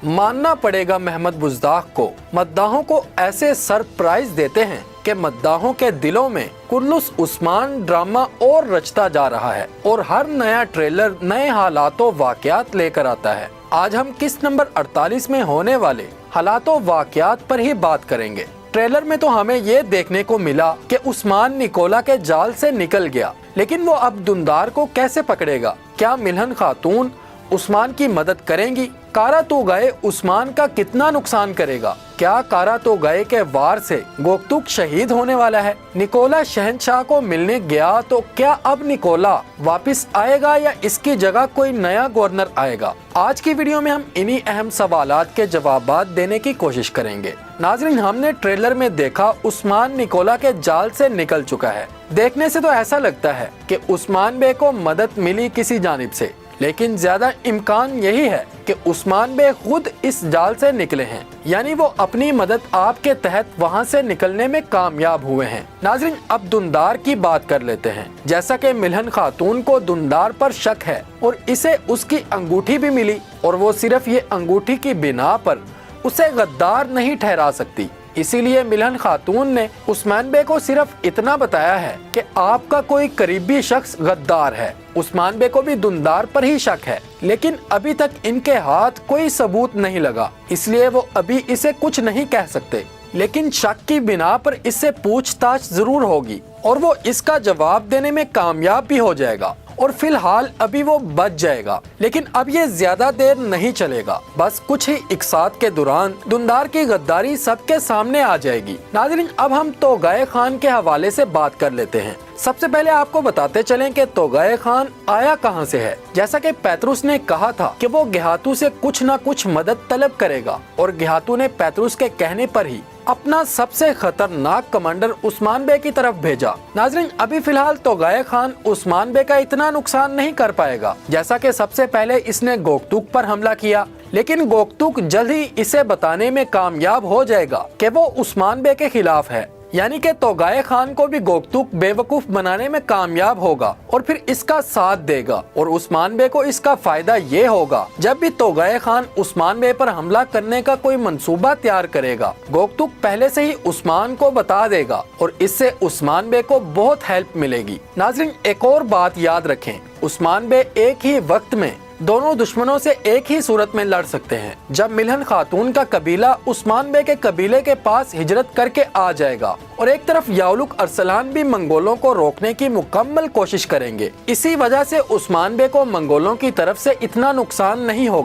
मानना पड़ेगा महमद बुज़दाख को, मद्दाहों को ऐसे सरप्राइज देते हैं कि मद्दाहों के दिलों में कुर्नुस उस्मान ड्रामा और रचता जा रहा है और हर नया ट्रेलर नए हालातों वाक़यात लेकर आता है। आज हम किस्त नंबर 48 में होने वाले हालातों वाक़यात पर ही बात करेंगे। ट्रेलर में तो हमें ये देखने को मिला कि उस्मान निकोला के जाल से निकल गया, लेकिन वो अब दुंदार को कैसे पकड़ेगा? क्या मिल्हन खातून उस्मान की मदद करेंगी? कारा तो गए उस्मान का कितना नुकसान करेगा? क्या कारा तो गए के वार से गोकतुक शहीद होने वाला है? निकोला शहंशाह को मिलने गया तो क्या अब निकोला वापस आएगा या इसकी जगह कोई नया गवर्नर आएगा? आज की वीडियो में हम इन्हीं अहम सवालात के जवाबात देने की कोशिश करेंगे। नाज़रीन, हमने ट्रेलर में देखा उस्मान निकोला के जाल से निकल चुका है। देखने से तो ऐसा लगता है कि उस्मान बे को मदद मिली किसी जानिब से, लेकिन ज्यादा इम्कान यही है कि उस्मान बे खुद इस जाल से निकले हैं, यानी वो अपनी मदद आपके तहत वहां से निकलने में कामयाब हुए हैं। नाज़रीन, अब दुंदार की बात कर लेते हैं। जैसा कि मिल्हन खातून को दुंदार पर शक है और इसे उसकी अंगूठी भी मिली और वो सिर्फ ये अंगूठी की बिना पर उसे गद्दार नहीं ठहरा सकती। इसीलिए मिल्हन खातून ने उस्मान बे को सिर्फ इतना बताया है कि आपका कोई करीबी शख्स गद्दार है। उस्मान बे को भी दुंदार पर ही शक है, लेकिन अभी तक इनके हाथ कोई सबूत नहीं लगा, इसलिए वो अभी इसे कुछ नहीं कह सकते। लेकिन शक की बिना पर इससे पूछताछ जरूर होगी और वो इसका जवाब देने में कामयाब भी हो जाएगा और फिलहाल अभी वो बच जाएगा। लेकिन अब ये ज्यादा देर नहीं चलेगा, बस कुछ ही इकसात के दौरान दुंदार की गद्दारी सबके सामने आ जाएगी। नाज़रीन, अब हम तोगाए खान के हवाले से बात कर लेते हैं। सबसे पहले आपको बताते चलें कि तोगाए खान आया कहां से है। जैसा कि पेत्रुस ने कहा था कि वो गेहातू से कुछ न कुछ मदद तलब करेगा और गेहातू ने पेत्रुस के कहने पर ही अपना सबसे खतरनाक कमांडर उस्मान बे की तरफ भेजा। नाज़रीन, अभी फिलहाल तोगाए खान उस्मान बे का इतना नुकसान नहीं कर पाएगा। जैसा कि सबसे पहले इसने गोकतुक पर हमला किया, लेकिन गोकतुक जल्द ही इसे बताने में कामयाब हो जाएगा कि वो उस्मान बे के खिलाफ है, यानी कि तोगाए खान को भी गोकतुक बेवकूफ बनाने में कामयाब होगा और फिर इसका साथ देगा और उस्मान बे को इसका फायदा ये होगा, जब भी तोगाए खान उस्मान बे पर हमला करने का कोई मंसूबा तैयार करेगा, गोकतुक पहले से ही उस्मान को बता देगा और इससे उस्मान बे को बहुत हेल्प मिलेगी। नाज़रीन, एक और बात याद रखें, उस्मान बे एक ही वक्त में दोनों दुश्मनों से एक ही सूरत में लड़ सकते हैं। जब मिल्हन खातून का कबीला उस्मान बे के कबीले के पास हिजरत करके आ जाएगा और एक तरफ याउलुक अरसलान भी मंगोलों को रोकने की मुकम्मल कोशिश करेंगे, इसी वजह से उस्मान बे को मंगोलों की तरफ से इतना नुकसान नहीं होगा।